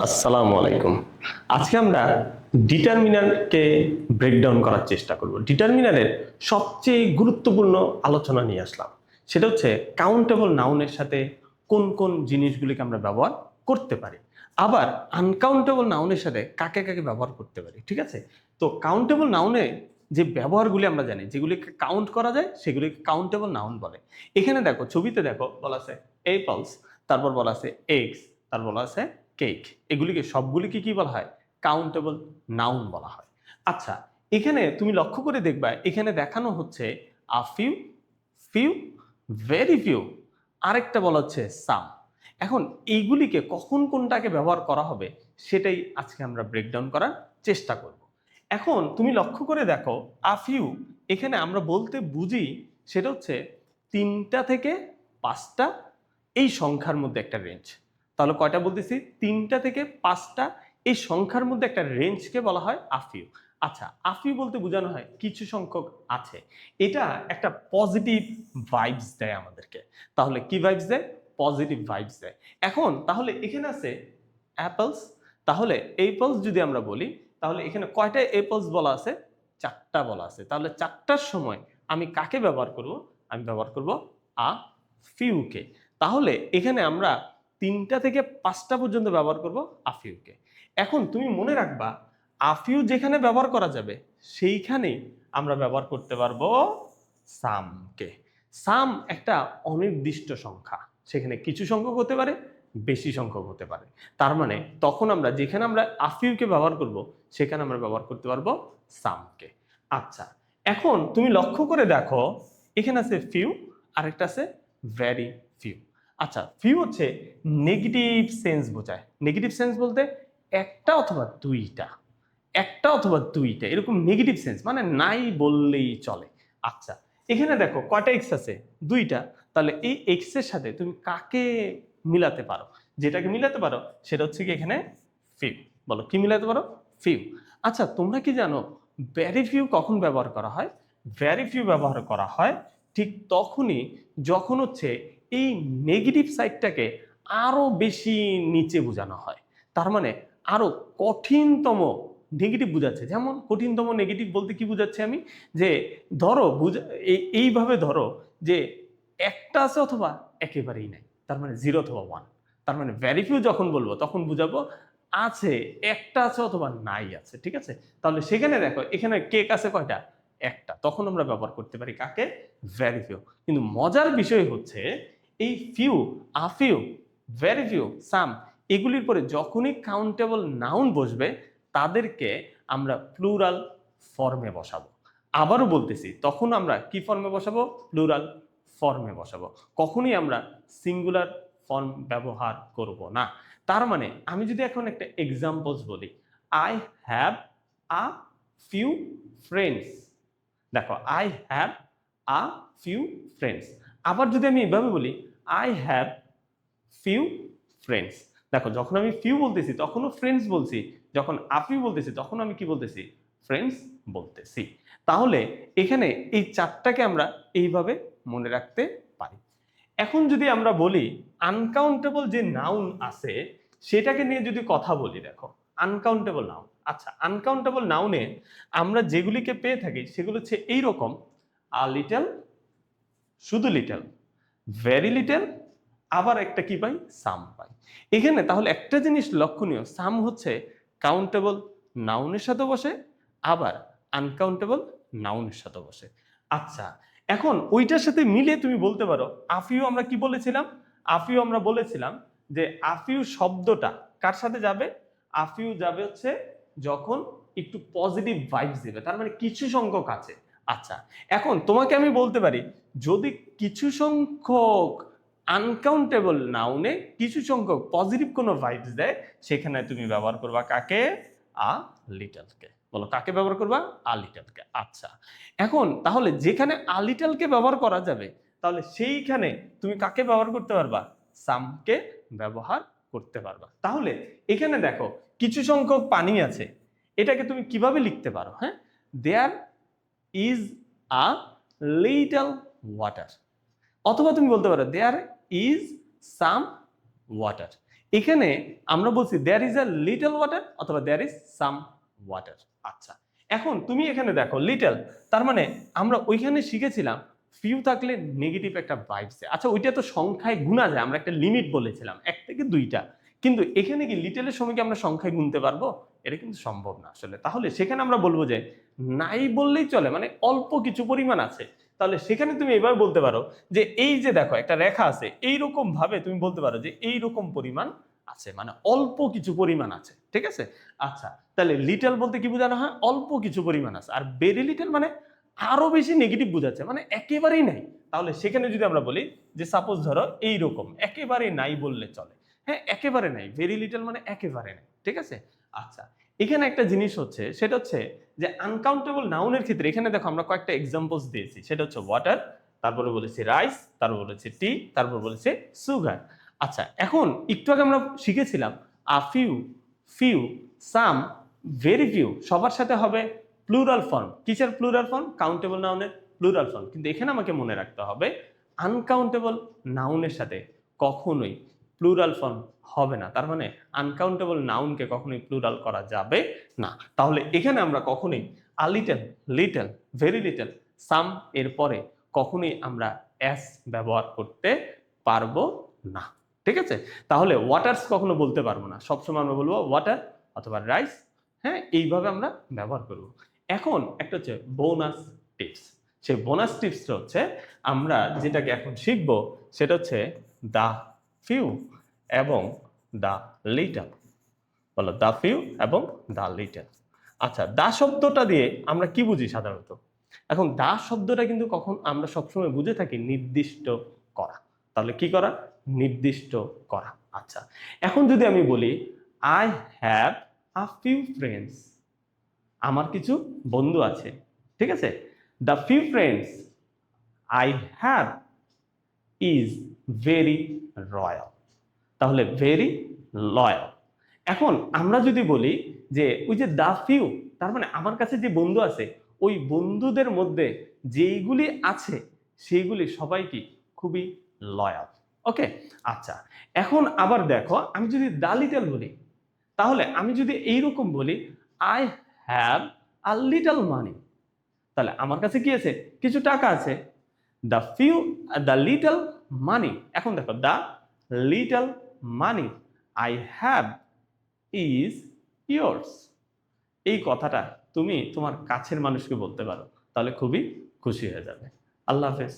আসসালামু আলাইকুম। আজকে আমরা ডিটারমিনারকে ব্রেকডাউন করার চেষ্টা করব। ডিটারমিনারের সবচেয়ে গুরুত্বপূর্ণ আলোচনা নিয়ে আসলাম। সেটা হচ্ছে কাউন্টেবল নাউনের সাথে কোন কোন জিনিসগুলিকে আমরা ব্যবহার করতে পারি, আবার আনকাউন্টেবল নাউনের সাথে কাকে কাকে ব্যবহার করতে পারি। ঠিক আছে? তো কাউন্টেবল নাউনে যে ব্যবহারগুলি আমরা জানি, যেগুলিকে কাউন্ট করা যায় সেগুলিকে কাউন্টেবল নাউন বলে। এখানে দেখো, ছবিতে দেখো বলা আছে অ্যাপলস, তারপর বলা আছে এগস, তারপর বলা আছে কেক। এগুলিকে সবগুলিকে কি বলা হয়? কাউন্টেবল নাউন বলা হয়। আচ্ছা, এখানে তুমি লক্ষ্য করে দেখবা, এখানে দেখানো হচ্ছে a few, few, very few, আরেকটা বলা হচ্ছে সাম। এখন এইগুলিকে কখন কোনটাকে ব্যবহার করা হবে সেটাই আজকে আমরা ব্রেকডাউন করার চেষ্টা করব। এখন তুমি লক্ষ্য করে দেখো, আ ফিউ এখানে আমরা বলতে বুঝি সেটা হচ্ছে 3টা থেকে 5টা এই সংখ্যার মধ্যে একটা রেঞ্জ। তাহলে কয়টা বলতেছি? 3টা থেকে 5টা এই সংখ্যার মধ্যে একটা রেঞ্জকে বলা হয় আফিউ। আচ্ছা, আফিউ বলতে বোঝানো হয় কিছু সংখ্যক আছে। এটা একটা পজিটিভ ভাইবস দেয় আমাদেরকে। তাহলে কি ভাইবস দেয়? পজিটিভ ভাইবস দেয়। এখন তাহলে এখানে আছে অ্যাপলস। তাহলে অ্যাপলস যদি আমরা বলি, তাহলে এখানে কয়টা অ্যাপলস বলা আছে? 4টা বলা আছে। তাহলে 4টার সময় আমি কাকে ব্যবহার করব? আমি ব্যবহার করব আ ফিউকে। তাহলে এখানে আমরা 3টা থেকে 5টা পর্যন্ত ব্যবহার করব আফিউকে। এখন তুমি মনে রাখবা, আফিউ যেখানে ব্যবহার করা যাবে সেইখানেই আমরা ব্যবহার করতে পারবো সামকে। সাম একটা অনির্দিষ্ট সংখ্যা, সেখানে কিছু সংখ্যক হতে পারে, বেশি সংখ্যক হতে পারে। তার মানে তখন আমরা যেখানে আমরা আফিউকে ব্যবহার করব সেখানে আমরা ব্যবহার করতে পারবো সামকে। আচ্ছা, এখন তুমি লক্ষ্য করে দেখো, এখানে আছে ফিউ, আরেকটা আছে ভেরি ফিউ। আচ্ছা, ফিউ হচ্ছে নেগেটিভ সেন্স বোঝায়। নেগেটিভ সেন্স বলতে একটা অথবা দুইটা, একটা অথবা দুইটা, এরকম নেগেটিভ সেন্স, মানে নাই বললেই চলে। আচ্ছা, এখানে দেখো কয়টা এক্স আছে? 2টা। তাহলে এই এক্স এর সাথে তুমি কাকে মিলাতে পারো? যেটাকে মিলাতে পারো সেটা হচ্ছে কি এখানে ফিউ। বলো কি মিলাতে পারো? ফিউ। আচ্ছা, তোমরা কি জানো ভেরি ফিউ কখন ব্যবহার করা হয়? ভেরি ফিউ ব্যবহার করা হয় ঠিক তখনই যখন হচ্ছে এই নেগেটিভ সাইডটাকে আরো বেশি নিচে বোঝানো হয়। তার মানে আরো কঠিনতম নেগেটিভ বোঝাচ্ছে। যেমন কঠিনতম নেগেটিভ বলতে কি বোঝাচ্ছি আমি? যে ধরো এইভাবে ধরো যে একটা আছে অথবা একেবারেই নাই, তার মানে 0 অথবা 1। তার মানে ভেরি ফিউ যখন বলবো তখন বুঝাবো আছে, একটা আছে অথবা নাই আছে। ঠিক আছে? তাহলে সেখানে দেখো, এখানে কেক আছে কয়টা? একটা। তখন আমরা ব্যবহার করতে পারি কাকে? Very few. কিন্তু মজার বিষয় হচ্ছে এই ফিউ, আফিউ, ভেরি ফিউ, সাম, এগুলির পরে যখনই কাউন্টেবল নাউন বসবে তাদেরকে আমরা প্লুরাল ফর্মে বসাবো। আবারও বলতেছি, তখন আমরা কি ফর্মে বসাবো? প্লুরাল ফর্মে বসাবো। কখনোই আমরা সিঙ্গুলার ফর্ম ব্যবহার করব না। তার মানে আমি যদি এখন একটা এক্সাম্পলস বলি, I have a few friends. দেখো, I have a few friends. আবার যদি আমি এভাবে বলি, আই হ্যাভ ফিউ ফ্রেন্ডস। দেখো, যখন আমি ফিউ বলতেছি তখনও ফ্রেন্ডস বলছি, যখন আফিউ বলতেছি তখন আমি কি বলতেছি? ফ্রেন্ডস বলতেছি। তাহলে এখানে এই 4টাকে আমরা এইভাবে মনে রাখতে পারি। এখন যদি আমরা বলি আনকাউন্টেবল যে নাউন আছে সেটাকে নিয়ে যদি কথা বলি, দেখো আনকাউন্টেবল নাউন। আচ্ছা, আনকাউন্টেবল নাউনে আমরা যেগুলিকে পেয়ে থাকি সেগুলো হচ্ছে এইরকম: আ লিটল, শুধু লিটল, ভেরি লিটল, আবার একটা কি পাই? সাম পাই। এখানে তাহলে একটা জিনিস লক্ষণীয়, সাম হচ্ছে কাউন্টেবল নাউনের সাথে বসে, আবার আনকাউন্টেবল নাউনের সাথে বসে। আচ্ছা, এখন ওইটার সাথে মিলে তুমি বলতে পারো আফিউ। আমরা কি বলেছিলাম? আফিউ আমরা বলেছিলাম যে আফিউ শব্দটা কার সাথে যাবে? আফিউ যাবে হচ্ছে যখন একটু পজিটিভ ভাইবস দিবে, তার মানে কিছু সংখ্যক আছে। আচ্ছা, এখন তোমাকে আমি বলতে পারি, যদি কিছু সংখ্যক আনকাউন্টেবল নাউনে কিছু সংখ্যক পজিটিভ কোনো ভাইবস দেয়, সেখানে তুমি ব্যবহার করবা কাকে? আ লিটলকে। বলো কাকে ব্যবহার করবা? আ লিটলকে। আচ্ছা, এখন তাহলে যেখানে আ লিটলকে ব্যবহার করা যাবে, তাহলে সেইখানে তুমি কাকে ব্যবহার করতে পারবা? সামকে ব্যবহার করতে পারবা। তাহলে এখানে দেখো কিছু সংখ্যক পানি আছে, এটাকে তুমি কিভাবে লিখতে পারো? হ্যাঁ, there is a little water. অথবা তুমি বলতে পারো দেয়ার ইজ সাম ওয়াটার। এখানে আমরা বলছি there is a little water অথবা দেয়ার ইজ সাম ওয়াটার। আচ্ছা, এখন তুমি এখানে দেখো লিটল, তার মানে আমরা ওইখানে শিখেছিলাম ফিউ থাকলে নেগেটিভ একটা ভাইবস। আচ্ছা, ওইটা তো সংখ্যায় গুণা যায়, আমরা একটা লিমিট বলেছিলাম 1 থেকে 2টা, কিন্তু এখানে কি লিটলের সময় কি আমরা সংখ্যায় গুনতে পারবো? এটা কিন্তু সম্ভব না আসলে। তাহলে সেখানে আমরা বলবো যে নাই বললেই চলে, মানে অল্প কিছু পরিমাণ আছে। তাহলে সেখানে তুমি এভাবে বলতে পারো যে এই যে দেখো একটা রেখা আছে, এইরকম ভাবে তুমি বলতে পারো যে এইরকম পরিমাণ আছে, মানে অল্প কিছু পরিমাণ আছে, ঠিক আছে? আচ্ছা, তাহলে লিটল বলতে কি বোঝানো হয়? অল্প কিছু পরিমাণ আছে। আর ভেরি লিটল মানে আরো বেশি নেগেটিভ বোঝাচ্ছে, মানে একেবারেই নাই। তাহলে সেখানে যদি আমরা বলি যে সাপোজ ধরো এইরকম, একেবারে নাই বললে চলে। হ্যাঁ, একেবারে নাই, ভেরি লিটল মানে একেবারে নাই, ঠিক আছে? আচ্ছা, এখানে একটা জিনিস হচ্ছে, সেটা হচ্ছে যে আনকাউন্টেবল নাউনের ক্ষেত্রে এখানে দেখো আমরা কয়েকটা এক্সাম্পলস দিয়েছি। সেটা হচ্ছে ওয়াটার, তারপরে বলেছি রাইস, তারপর বলেছি টি, তারপর বলেছি সুগার। আচ্ছা, এখন একটু আগে আমরা শিখেছিলাম a few, few, some, very few সবার সাথে হবে প্লুরাল ফর্ম। কিসের প্লুরাল ফর্ম? কাউন্টেবল নাউনের প্লুরাল ফর্ম। কিন্তু এখানে আমাকে মনে রাখতে হবে আনকাউন্টেবল নাউনের সাথে কখনোই প্লুরাল ফর্ম হবে না। তার মানে আনকাউন্টেবল নাউনকে কখনোই প্লুরাল করা যাবে না। তাহলে এখানে আমরা কখনোই a little, little, very little, some এর পরে কখনোই আমরা এস ব্যবহার করতে পারবো না, ঠিক আছে? তাহলে ওয়াটারস কখনো বলতে পারবো না, সবসময় আমরা বলবো ওয়াটার অথবা রাইস। হ্যাঁ, এইভাবে আমরা ব্যবহার করব। এখন একটা হচ্ছে বোনাস টিপস। সেই বোনাস টিপসটা হচ্ছে আমরা যেটাকে এখন শিখবো সেটা হচ্ছে দা ফিউ এবং দা লিটল। বলো দা ফিউ এবং দা লিটল। আচ্ছা, দা শব্দটা দিয়ে আমরা কি বুঝি সাধারণত? এখন দা শব্দটা কিন্তু কখন আমরা সবসময় বুঝে থাকি নির্দিষ্ট করা। তাহলে কি করা? নির্দিষ্ট করা। আচ্ছা, এখন যদি আমি বলি I have a few friends, আমার কিছু বন্ধু আছে, ঠিক আছে? The few friends I have is very royal. তাহলে ভেরি লয়াল। এখন আমরা যদি বলি যে ওই যে দা ফিউ, তার মানে আমার কাছে যে বন্ধু আছে ওই বন্ধুদের মধ্যে যেইগুলি আছে সেইগুলি সবাই কি খুবই লয়াল। ওকে, আচ্ছা, এখন আবার দেখো আমি যদি দা লিটল বলি, তাহলে আমি যদি এইরকম বলি আই হ্যাভ আ লিটল মানি, তাহলে আমার কাছে কি আছে? কিছু টাকা আছে। দ্য ফিউ, দ্য লিটল মানি। এখন দেখো the little money I have is yours. এই কথাটা তুমি তোমার কাছের মানুষকে বলতে পারো, তাহলে খুবই খুশি হয়ে যাবে। আল্লাহ হাফেজ।